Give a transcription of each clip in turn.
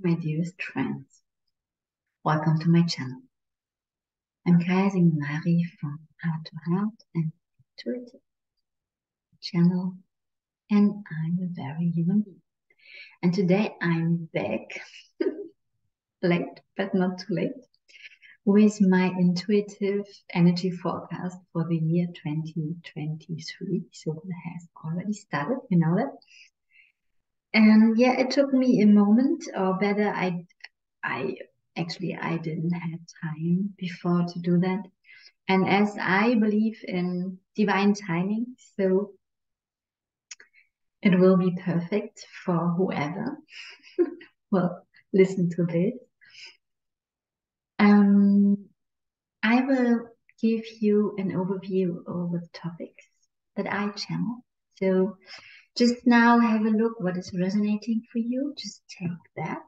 My dearest friends, welcome to my channel. I'm Kaija from Heart to Heart and Intuitive channel, and I'm a very human being. And today I'm back, late but not too late, with my intuitive energy forecast for the year 2023. So it has already started, you know that. And yeah, it took me a moment, or better, I didn't have time before to do that. And as I believe in divine timing, so it will be perfect for whoever will listen to this. I will give you an overview over the topics that I channel. So just now have a look what is resonating for you. Just take that.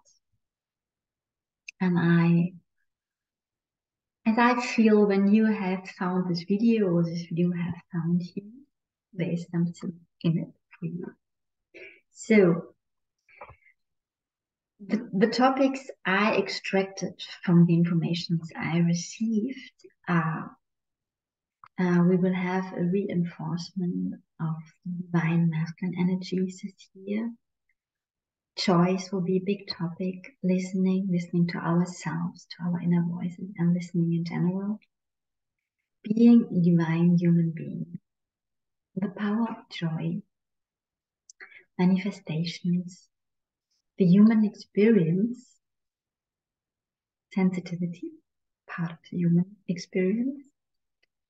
And as I feel when you have found this video or this video have found you, there is something in it for you. So the topics I extracted from the information I received are, we will have a reinforcement of divine masculine energies this year. Choice will be a big topic, listening to ourselves, to our inner voices, and listening in general. Being a divine human being, the power of joy, manifestations, the human experience, sensitivity, part of the human experience,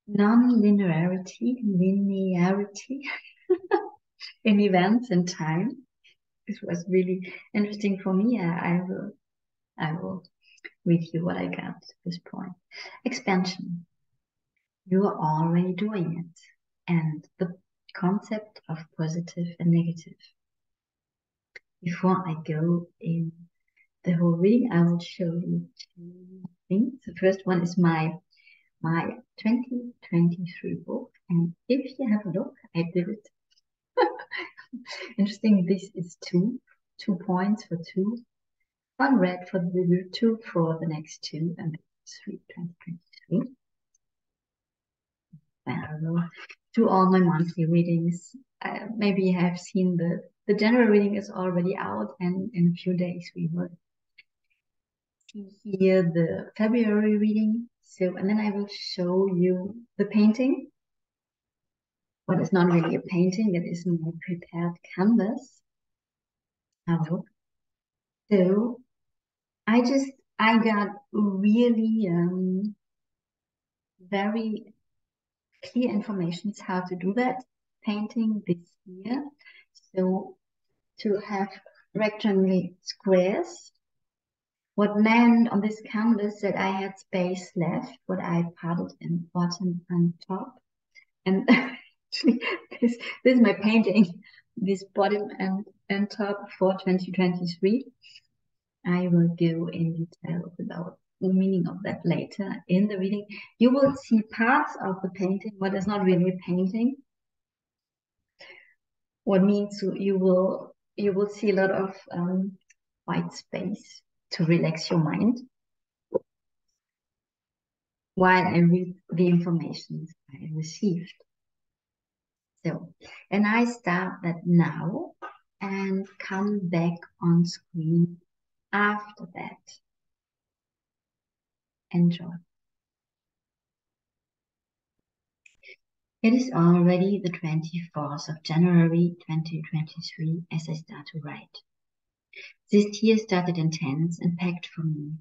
non-linearity, linearity in events and time. This was really interesting for me. I will read you what I got at this point. Expansion. You are already doing it. And the concept of positive and negative. Before I go in the whole reading, I will show you two things. The first one is my 2023 book, and if you have a look, I did it. Interesting, this is two points for two, one red for the review, two for the next two, and 2023. I will do all my monthly readings. Maybe you have seen the general reading is already out, and in a few days we will see here the February reading. So, and then I will show you the painting. Well, it's not really a painting, it is my prepared canvas. So I got really very clear information how to do that painting this year. So to have rectangular squares, what meant on this canvas that I had space left, what I parted in bottom and top. And actually, this is my painting, this bottom and top for 2023. I will go in detail about the meaning of that later in the reading. You will see parts of the painting, what is not really a painting. What means you will see a lot of white space to relax your mind while I read the information I received. So, and I start that now and come back on screen after that. Enjoy. It is already the 24th of January 2023 as I start to write. This year started intense and packed for me.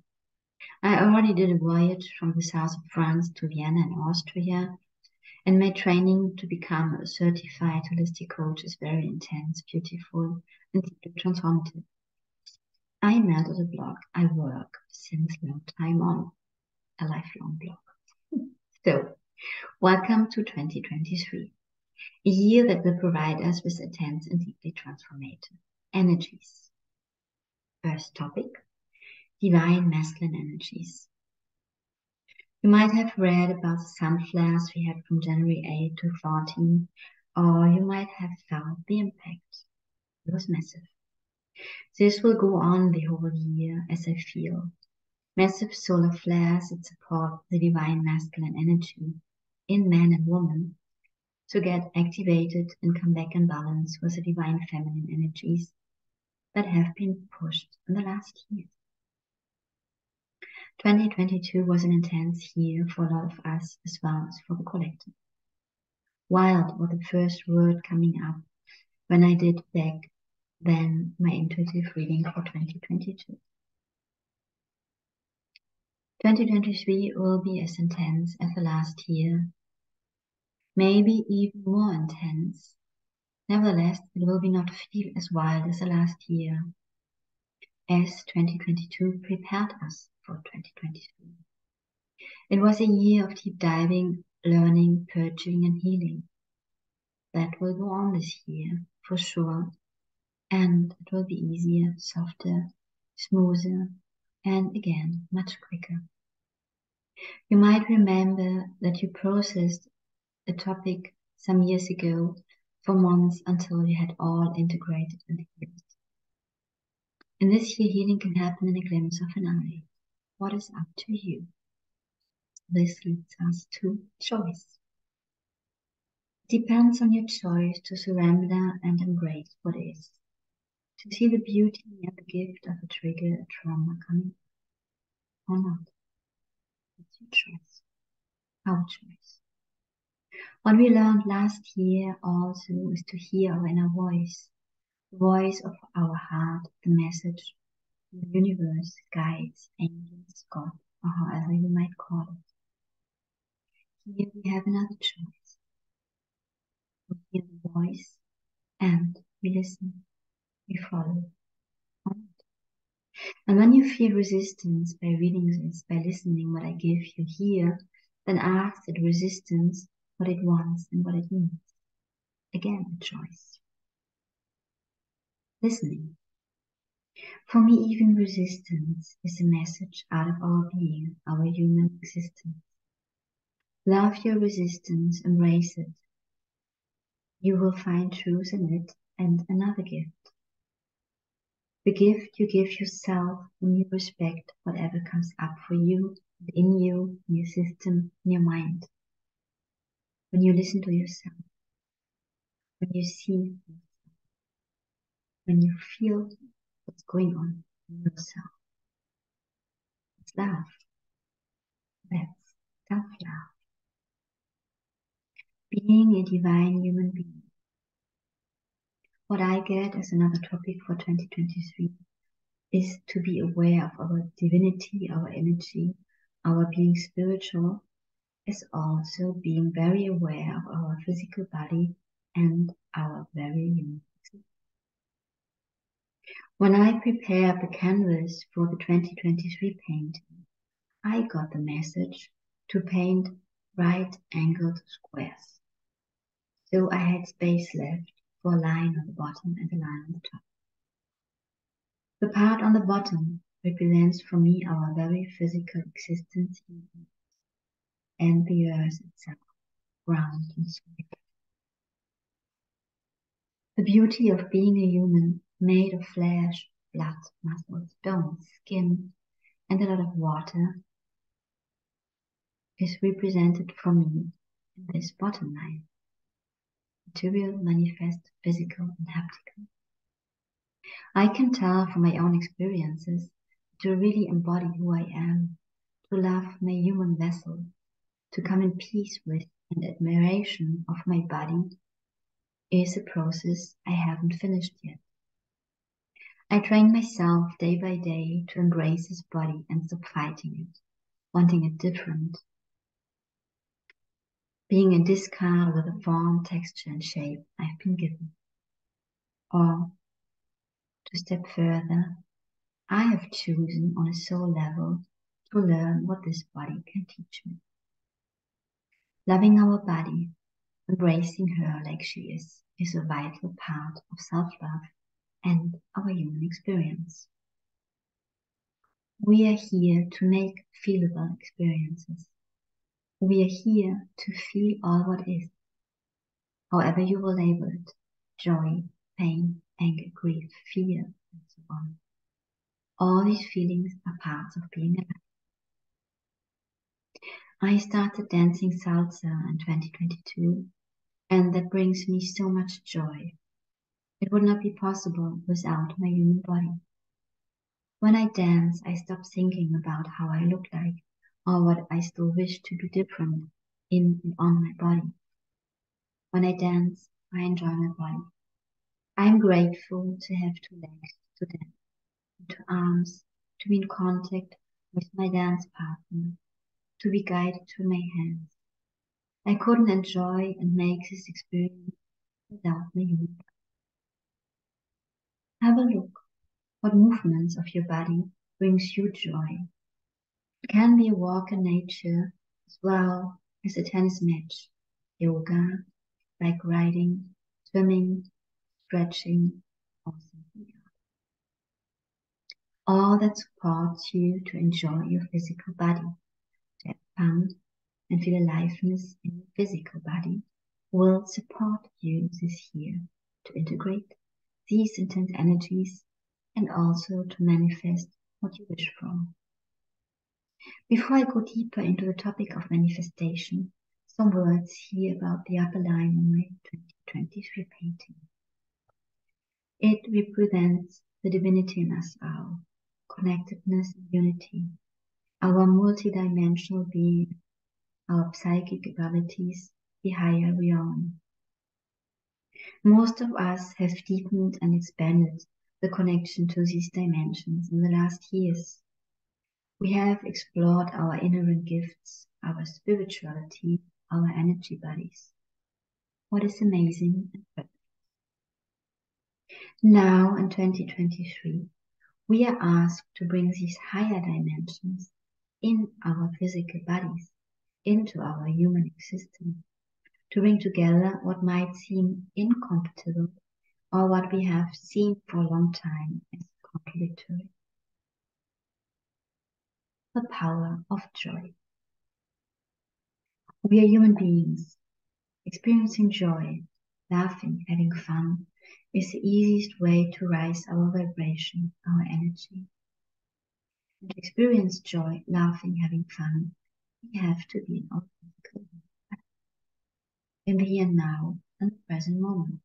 I already did a voyage from the south of France to Vienna and Austria, and my training to become a certified holistic coach is very intense, beautiful, and transformative. I melted a block I work since long time on, a lifelong block. So, welcome to 2023, a year that will provide us with intense and deeply transformative energies. First topic, divine masculine energies. You might have read about the sun flares we had from January 8 to 14, or you might have felt the impact. It was massive. This will go on the whole year, as I feel. Massive solar flares that support the divine masculine energy in man and woman to get activated and come back in balance with the divine feminine energies that have been pushed in the last year. 2022 was an intense year for a lot of us as well as for the collective. Wild was the first word coming up when I did back then my intuitive reading for 2022. 2023 will be as intense as the last year, maybe even more intense. Nevertheless, it will not feel as wild as the last year, as 2022 prepared us for 2023. It was a year of deep diving, learning, purging, and healing. That will go on this year, for sure, and it will be easier, softer, smoother, and again, much quicker. You might remember that you processed a topic some years ago for months until you had all integrated and healed. In this year, healing can happen in a glimpse of an eye. What is up to you? This leads us to choice. It depends on your choice to surrender and embrace what is. To see the beauty and the gift of a trigger, a trauma coming or not. It's your choice. Our choice. What we learned last year also is to hear our inner voice, the voice of our heart, the message, the universe, guides, angels, God, or however you might call it. Here we have another choice. We hear the voice and we listen, we follow. And when you feel resistance by reading this, by listening what I give you here, then ask that resistance what it wants and what it needs. Again, a choice. Listening. For me, even resistance is a message out of our being, our human existence. Love your resistance, embrace it. You will find truth in it and another gift. The gift you give yourself when you respect whatever comes up for you, in you, in your system, in your mind. When you listen to yourself, when you see, when you feel what's going on in yourself. It's love. That's self-love. Being a divine human being. What I get as another topic for 2023 is to be aware of our divinity, our energy, our being spiritual, is also being very aware of our physical body and our very human existence. When I prepared the canvas for the 2023 painting, I got the message to paint right-angled squares. So I had space left for a line on the bottom and a line on the top. The part on the bottom represents for me our very physical existence and the earth itself, ground and soil. The beauty of being a human made of flesh, blood, muscles, bones, skin, and a lot of water is represented for me in this bottom line. Material, manifest, physical, and haptical. I can tell from my own experiences to really embody who I am, to love my human vessel, to come in peace with and admiration of my body is a process I haven't finished yet. I train myself day by day to embrace this body and stop fighting it, wanting it different. Being a discard with a form, texture, and shape I've been given. Or, to step further, I have chosen on a soul level to learn what this body can teach me. Loving our body, embracing her like she is a vital part of self-love and our human experience. We are here to make feelable experiences. We are here to feel all what is, however you will label it, joy, pain, anger, grief, fear, and on. All these feelings are parts of being alive. I started dancing salsa in 2022, and that brings me so much joy. It would not be possible without my human body. When I dance, I stop thinking about how I look like or what I still wish to be different in and on my body. When I dance, I enjoy my body. I am grateful to have 2 legs to dance, 2 arms, to be in contact with my dance partner, to be guided to my hands. I couldn't enjoy and make this experience without my human body. Have a look. What movements of your body brings you joy? It can be a walk in nature as well as a tennis match, yoga, bike riding, swimming, stretching, or something else. All that supports you to enjoy your physical body, to have fun and feel aliveness in your physical body will support you this year to integrate these intense energies and also to manifest what you wish for. Before I go deeper into the topic of manifestation, some words here about the upper line in my 2023 painting. It represents the divinity in us all, connectedness and unity, our multidimensional being, our psychic abilities, the higher realm. Most of us have deepened and expanded the connection to these dimensions in the last years. We have explored our inherent gifts, our spirituality, our energy bodies. What is amazing and perfect. Now in 2023, we are asked to bring these higher dimensions in our physical bodies, into our human existence, to bring together what might seem incompatible or what we have seen for a long time as contradictory. The power of joy. We are human beings. Experiencing joy, laughing, having fun is the easiest way to raise our vibration, our energy. And to experience joy, laughing, having fun, we have to be in our physical life, in the here and now and the present moment.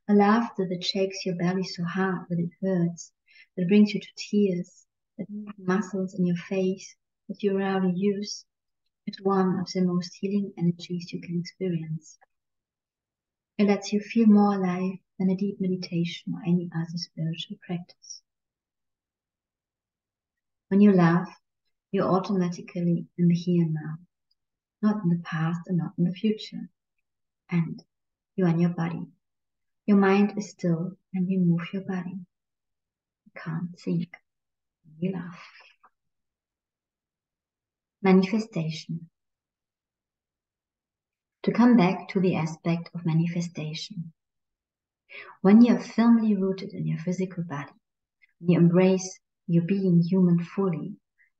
A laughter that shakes your belly so hard that it hurts, that brings you to tears, that moves muscles in your face that you rarely use, is one of the most healing energies you can experience. It lets you feel more alive than a deep meditation or any other spiritual practice. When you laugh, you're automatically in the here and now, not in the past and not in the future. And you're in your body. Your mind is still and you move your body. You can't think when you laugh. Manifestation. To come back to the aspect of manifestation. When you are firmly rooted in your physical body, when you embrace your being human fully,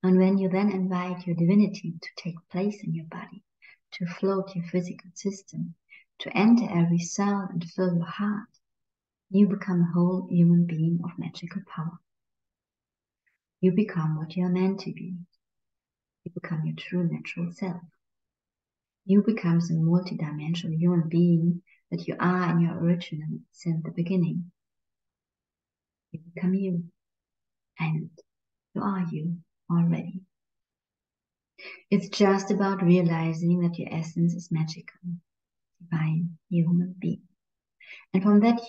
and when you then invite your divinity to take place in your body, to float your physical system, to enter every cell and fill your heart, you become a whole human being of magical power. You become what you are meant to be. You become your true natural self. You become the multidimensional human being that you are in your original since the beginning. You become you, and you are you already. It's just about realizing that your essence is magical, divine, human being. And from that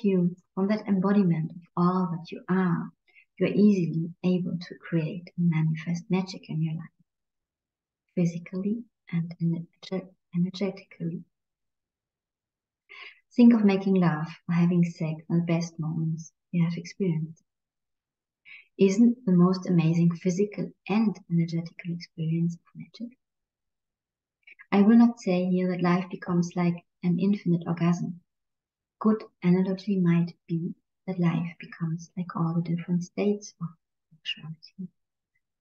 embodiment of all that you are easily able to create and manifest magic in your life, physically and energetically. Think of making love or having sex on the best moments you have experienced. Isn't the most amazing physical and energetical experience of magic? I will not say here that life becomes like an infinite orgasm. Good analogy might be that life becomes like all the different states of sexuality,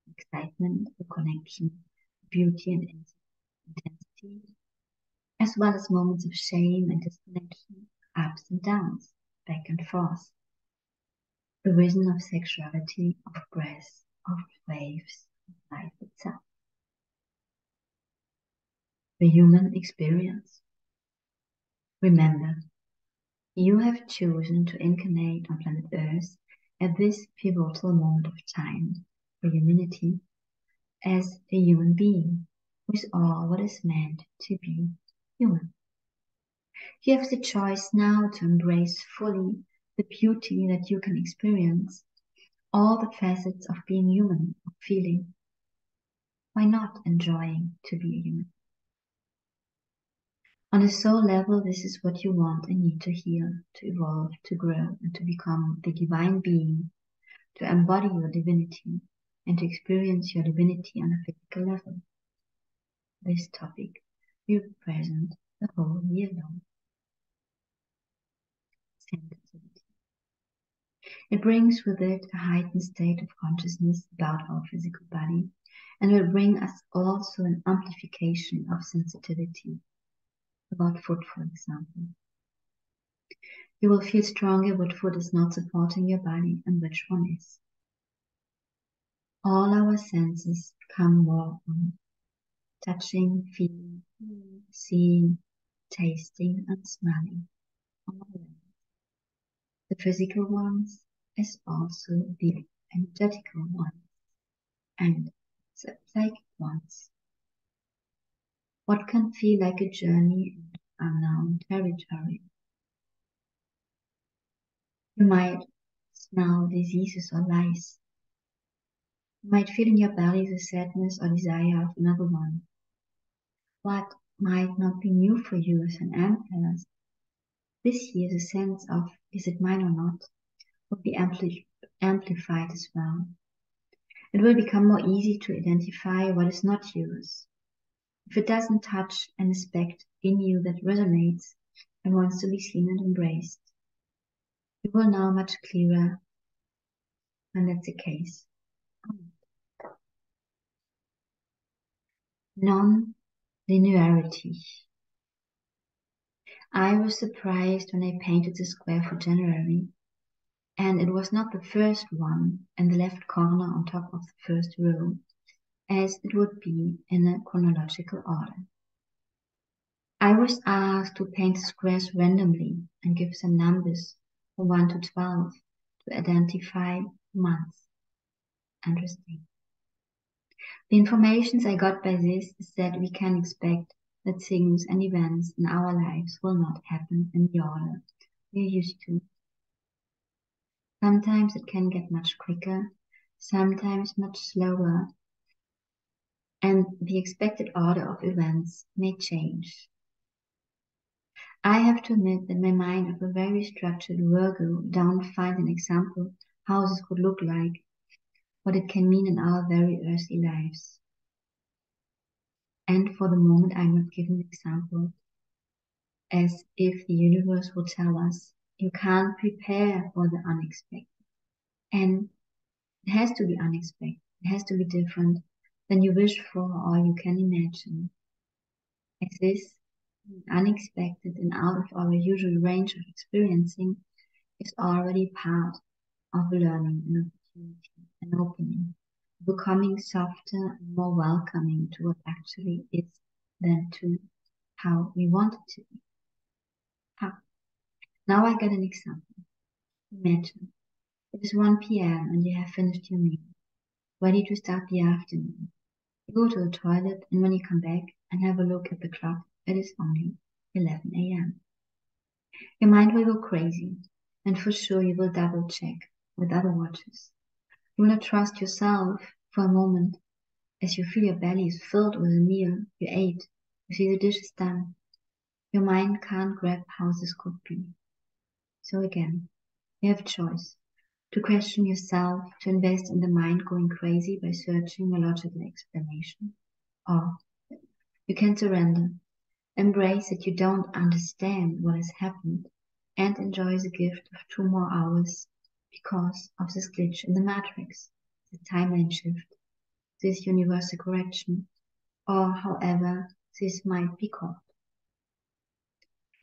excitement, the connection, beauty and intensity, as well as moments of shame and disconnection, ups and downs, back and forth. the vision of sexuality, of breath, of waves, of life itself. The human experience. Remember, you have chosen to incarnate on planet Earth at this pivotal moment of time for humanity as a human being with all what is meant to be human. You have the choice now to embrace fully the beauty that you can experience, all the facets of being human, of feeling. Why not enjoying to be a human? On a soul level, this is what you want and need to heal, to evolve, to grow, and to become the divine being, to embody your divinity, and to experience your divinity on a physical level. This topic will be present the whole year long. Sensitivity. It brings with it a heightened state of consciousness about our physical body, and will bring us also an amplification of sensitivity about food, for example. You will feel stronger what food is not supporting your body and which one is. All our senses become more on touching, feeling, seeing, tasting, and smelling. All the physical ones as also the energetical ones and the psychic ones. What can feel like a journey in unknown territory? You might smell diseases or lies. You might feel in your belly the sadness or desire of another one. What might not be new for you as an empath, this year the sense of is it mine or not will be amplified as well. It will become more easy to identify what is not yours. If it doesn't touch an aspect in you that resonates and wants to be seen and embraced, you will know much clearer when that's the case. Non-linearity. I was surprised when I painted the square for January, and it was not the first one in the left corner on top of the first row, as it would be in a chronological order. I was asked to paint squares randomly and give some numbers from 1 to 12 to identify months. Interesting. The information I got by this is that we can expect that things and events in our lives will not happen in the order we're used to. Sometimes it can get much quicker, sometimes much slower, and the expected order of events may change. I have to admit that my mind of a very structured Virgo don't find an example how this could look like, what it can mean in our very earthly lives. And for the moment I'm not giving an example, as if the universe will tell us, you can't prepare for the unexpected. And it has to be unexpected, it has to be different than you wish for or you can imagine. As this unexpected and out of our usual range of experiencing is already part of learning and opportunity and opening, becoming softer and more welcoming to what actually is than to how we want it to be. How? Now I get an example. Imagine it is 1 p.m. and you have finished your meal, ready to start the afternoon. You go to the toilet and when you come back and have a look at the clock, it is only 11 a.m. Your mind will go crazy, and for sure you will double check with other watches. You will not trust yourself for a moment as you feel your belly is filled with a meal you ate, you see the dish is done. Your mind can't grab how this could be. So again, you have a choice to question yourself, to invest in the mind going crazy by searching a logical explanation, or you can surrender, embrace that you don't understand what has happened, and enjoy the gift of 2 more hours because of this glitch in the matrix, the timeline shift, this universal correction, or however this might be called.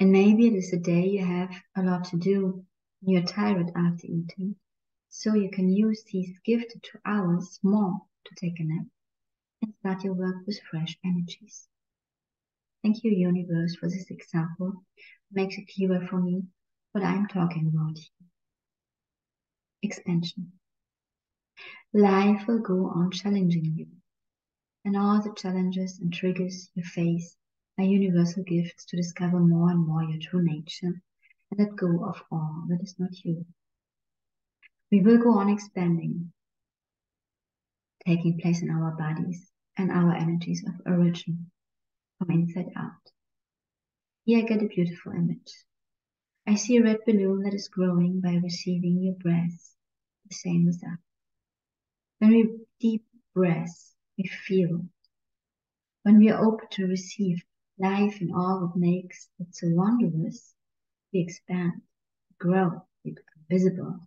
And maybe it is a day you have a lot to do, and you're tired after eating, so you can use these gifted 2 hours more to take a nap and start your work with fresh energies. Thank you, universe, for this example. It makes it clearer for me what I'm talking about here. Expansion. Life will go on challenging you, and all the challenges and triggers you face are universal gifts to discover more and more your true nature and let go of all that is not you. We will go on expanding, taking place in our bodies and our energies of origin from inside out. Here I get a beautiful image. I see a red balloon that is growing by receiving your breath. The same with that. When we deep breath, we feel. When we are open to receive life and all that makes it so wondrous, we expand, grow, we become visible.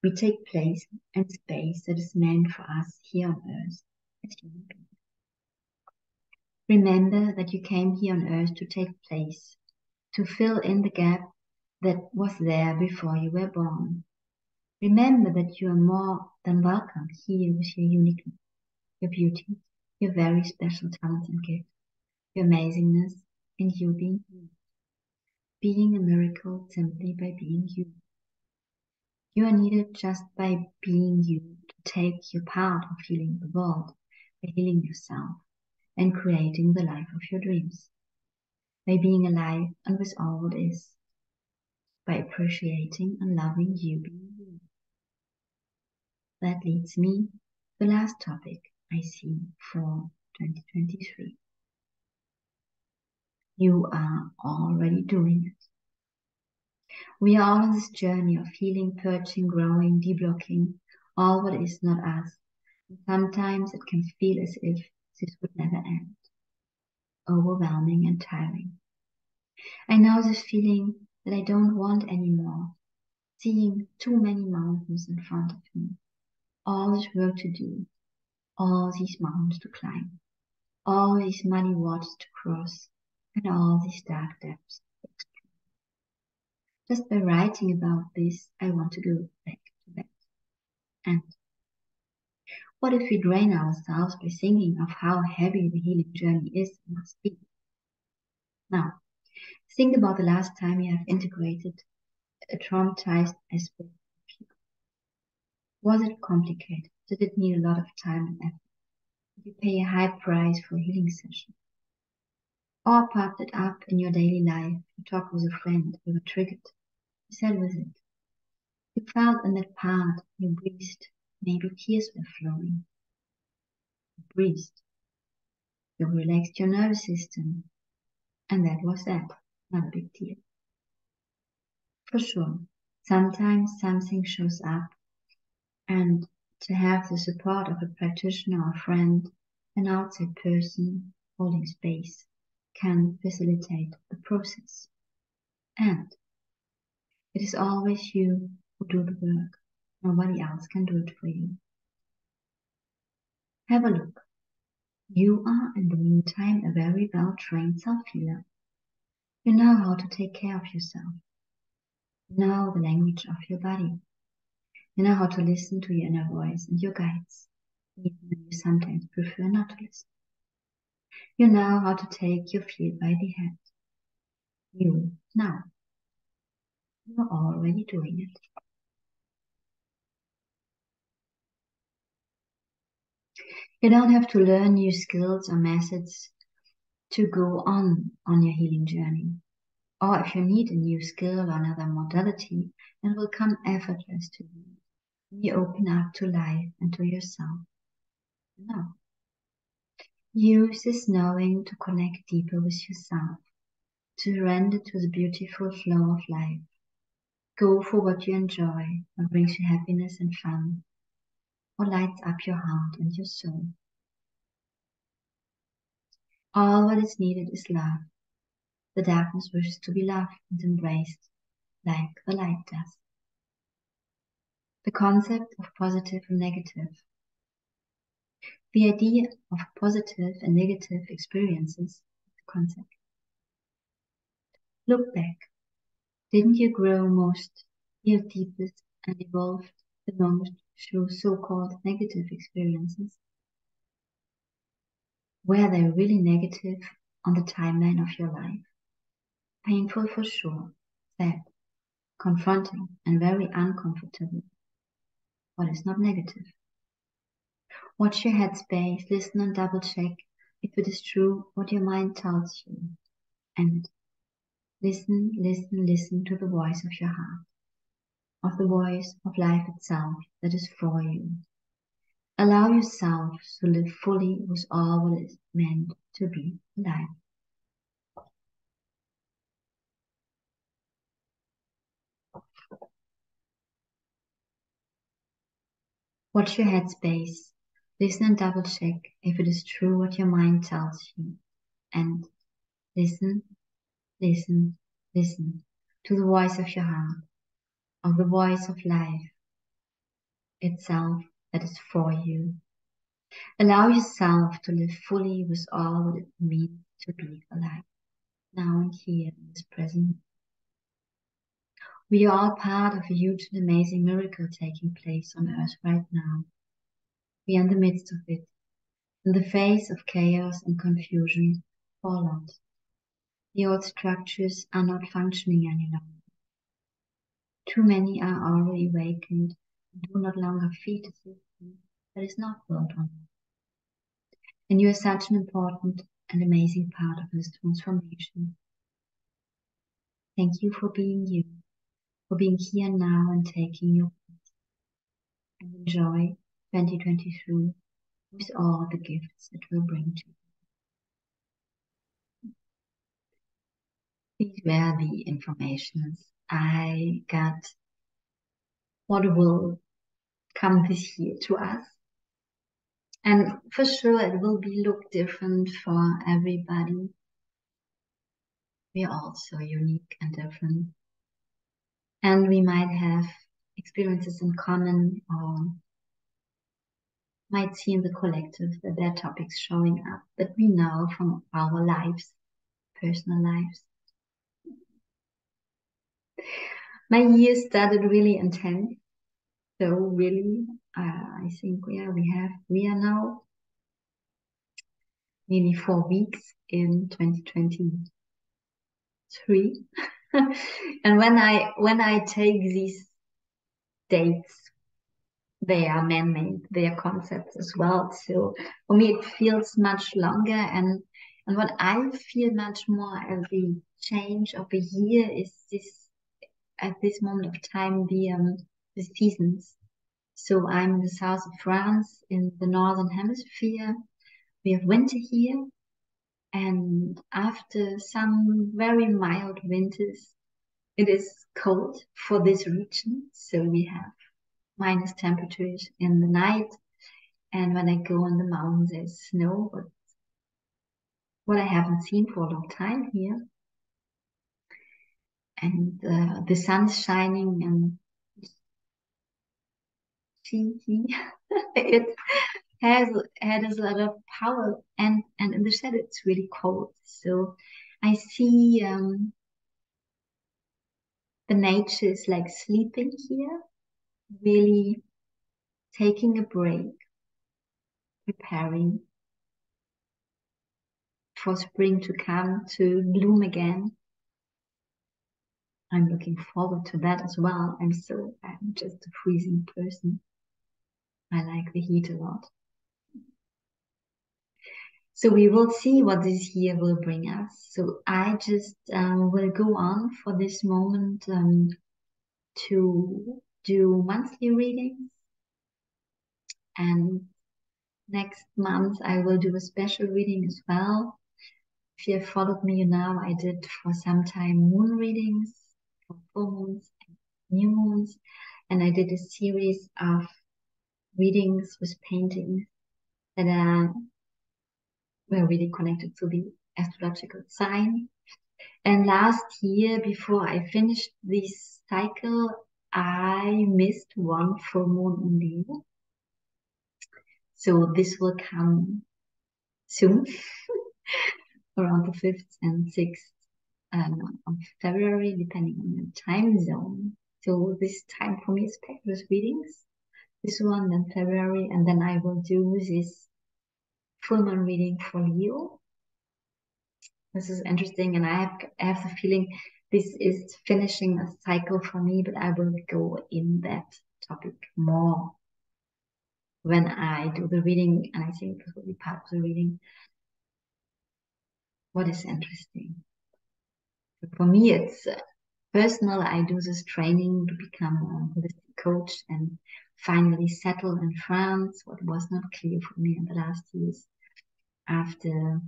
We take place and space that is meant for us here on earth as human beings. Remember that you came here on earth to take place, to fill in the gap that was there before you were born. Remember that you are more than welcome here with your uniqueness, your beauty, your very special talents and gifts, your amazingness, and you being you. Being a miracle simply by being you. You are needed just by being you to take your part of healing the world, by healing yourself, and creating the life of your dreams. By being alive and with all that is. By appreciating and loving you being you. That leads me to the last topic I see for 2023. You are already doing it. We are all on this journey of healing, purging, growing, deblocking, all what is not us. And sometimes it can feel as if this would never end. Overwhelming and tiring. I know this feeling that I don't want anymore. Seeing too many mountains in front of me. All this work to do. All these mountains to climb. All these muddy waters to cross. And all these dark depths to explore. Just by writing about this, I want to go back to that. And what if we drain ourselves by thinking of how heavy the healing journey is and must be? Now, think about the last time you have integrated a traumatized aspect of you. Was it complicated? Did it need a lot of time and effort? Did you pay a high price for a healing session? Or popped it up in your daily life? You talked with a friend, you were triggered. You sat with it. You felt in that part, you breathed. Maybe tears were flowing. You breathed. You relaxed your nervous system. And that was that. Not a big deal. For sure, sometimes something shows up, and to have the support of a practitioner or friend, an outside person holding space, can facilitate the process. And it is always you who do the work. Nobody else can do it for you. Have a look. You are, in the meantime, a very well-trained self-healer. You know how to take care of yourself. You know the language of your body. You know how to listen to your inner voice and your guides, even when you sometimes prefer not to listen. You know how to take your fear by the hand. You know. You're already doing it. You don't have to learn new skills or methods to go on your healing journey. Or if you need a new skill or another modality, it will come effortless to you when you open up to life and to yourself. No. Use this knowing to connect deeper with yourself, to surrender to the beautiful flow of life. Go for what you enjoy, what brings you happiness and fun, what lights up your heart and your soul. All what is needed is love. The darkness wishes to be loved and embraced, like the light does. The concept of positive and negative. The idea of positive and negative experiences is the concept. Look back. Didn't you grow most, heal deepest, and evolved belongs to so-called negative experiences. Were they really negative on the timeline of your life? Painful for sure, sad, confronting, and very uncomfortable. What is not negative? Watch your headspace, listen and double check if it is true what your mind tells you. And listen, listen, listen to the voice of your heart, of the voice of life itself that is for you. Allow yourself to live fully with all what is meant to be alive. Watch your headspace. Listen and double check if it is true what your mind tells you. And listen, listen, listen to the voice of your heart, of the voice of life itself that is for you. Allow yourself to live fully with all what it means to be alive, now and here in this present. We are all part of a huge and amazing miracle taking place on Earth right now. We are in the midst of it, in the face of chaos and confusion, fallout. The old structures are not functioning any longer. Too many are already awakened and do not longer feed the system that is not built on them. And you are such an important and amazing part of this transformation. Thank you for being you, for being here now and taking your place. And enjoy 2023 with all the gifts it will bring to you. These were the informations I got what will come this year to us. And for sure it will be look different for everybody. We are all so unique and different. And we might have experiences in common or might see in the collective that there are topics showing up that we know from our lives, personal lives. My year started really intense. So really, I think we are now nearly 4 weeks in 2023. And when I take these dates, they are man-made, they are concepts as well. So for me, it feels much longer. And what I feel much more as the change of a year is this, at this moment of time, the seasons. So I'm in the south of France, in the northern hemisphere. We have winter here. And after some very mild winters, it is cold for this region. So we have minus temperatures in the night. And when I go on the mountains, there's snow, but what I haven't seen for a long time here. And the sun's shining and it has a lot of power, and in the shadow it's really cold. So I see the nature is like sleeping here, really taking a break, preparing for spring to come, to bloom again. I'm looking forward to that as well. I'm just a freezing person. I like the heat a lot. So we will see what this year will bring us. So I just will go on for this moment to do monthly readings. And next month I will do a special reading as well. If you have followed me, you know I did for some time moon readings for full moons and new moons. And I did a series of readings with paintings that were really connected to the astrological sign. And last year, before I finished this cycle, I missed one full moon in Leo. So this will come soon, around the 5th and 6th of February, depending on the time zone. So this time for me is packed with readings. this one, then February, and then I will do this full moon reading for Leo. This is interesting, and I have the feeling this is finishing a cycle for me, but I will go in that topic more when I do the reading, and I think this will be part of the reading. What is interesting? For me, it's personal. I do this training to become a holistic coach and finally settle in France, what was not clear for me in the last years after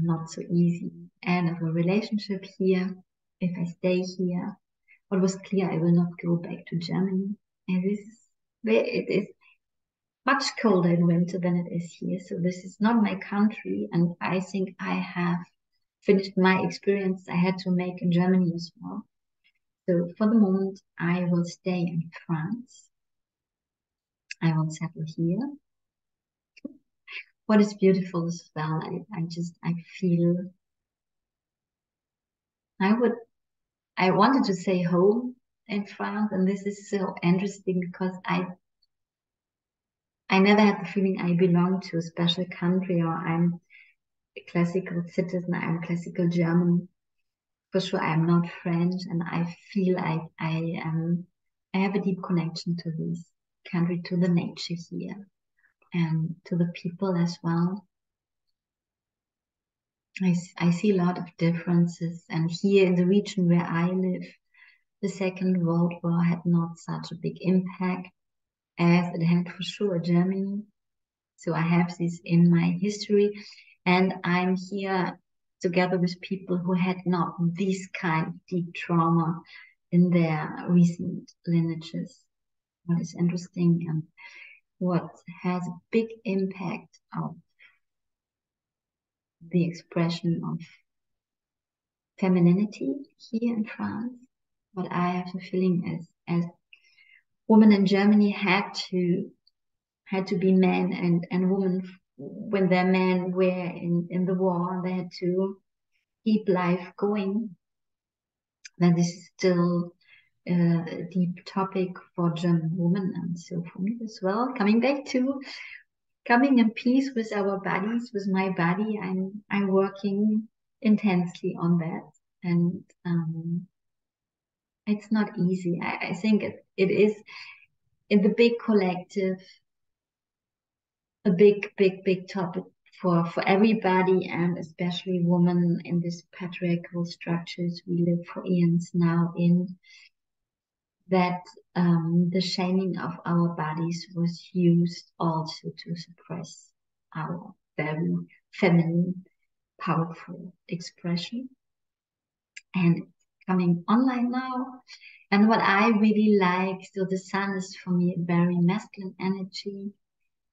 not so easy end of a relationship here. If I stay here, what was clear, I will not go back to Germany. And this is where it is much colder in winter than it is here. So this is not my country. And I think I have finished my experience I had to make in Germany as well. So for the moment, I will stay in France. I will settle here. What is beautiful as well, I feel, I wanted to say home in France, and this is so interesting because I never had the feeling I belong to a special country or I'm a classical citizen, I'm classical German. For sure, I'm not French, and I feel like I have a deep connection to this country, to the nature here, and to the people as well. I see a lot of differences, and here in the region where I live, the Second World War had not such a big impact as it had for sure Germany. So I have this in my history, and I'm here together with people who had not this kind of deep trauma in their recent lineages. What is interesting and what has a big impact on the expression of femininity here in France. What I have the feeling is, as women in Germany had to be men and women when their men were in the war, they had to keep life going. Then this is still a deep topic for German women, and so for me as well. Coming back to coming in peace with our bodies, with my body, I'm working intensely on that, and it's not easy. I think it is in the big collective a big topic for everybody, and especially women in these patriarchal structures we live for eons now in, that the shaming of our bodies was used also to suppress our very feminine, powerful expression. And coming online now. And what I really like, so the sun is for me a very masculine energy,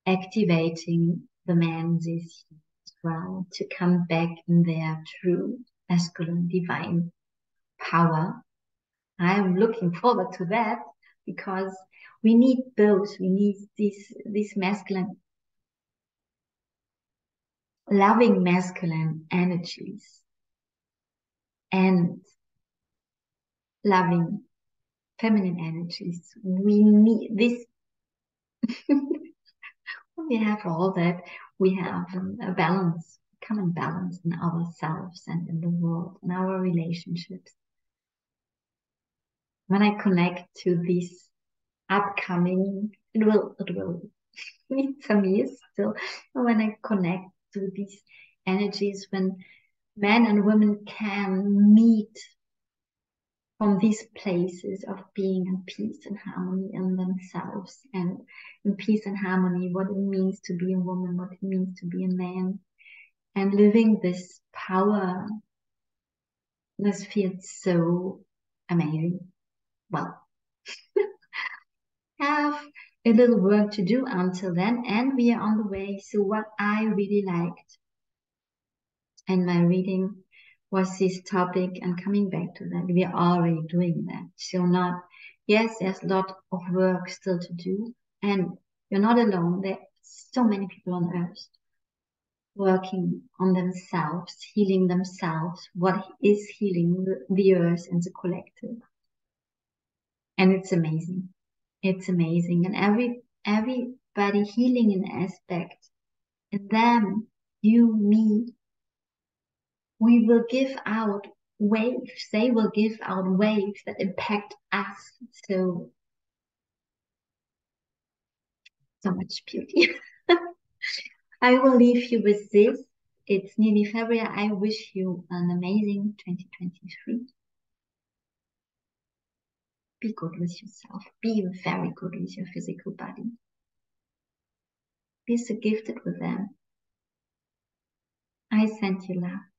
activating the men this year as well to come back in their true masculine divine power. I'm looking forward to that because we need both. We need these masculine, loving masculine energies and loving feminine energies. We need this. We have all that. We have a balance, common balance in ourselves and in the world, in our relationships. When I connect to this upcoming, it will need some years still. When I connect to these energies, when men and women can meet from these places of being in peace and harmony in themselves, and in peace and harmony, what it means to be a woman, what it means to be a man, and living this power, this feels so amazing. Well, have a little work to do until then, and we are on the way. So what I really liked in my reading was this topic, and coming back to that, we are already doing that. So not, yes, there's a lot of work still to do, and you're not alone. There are so many people on earth working on themselves, healing themselves, what is healing the earth and the collective. And it's amazing. It's amazing. And everybody healing an aspect. And them, you, me, we will give out waves. They will give out waves that impact us. So much beauty. I will leave you with this. It's nearly February. I wish you an amazing 2023. Be good with yourself. Be very good with your physical body. Be so gifted with them. I send you love.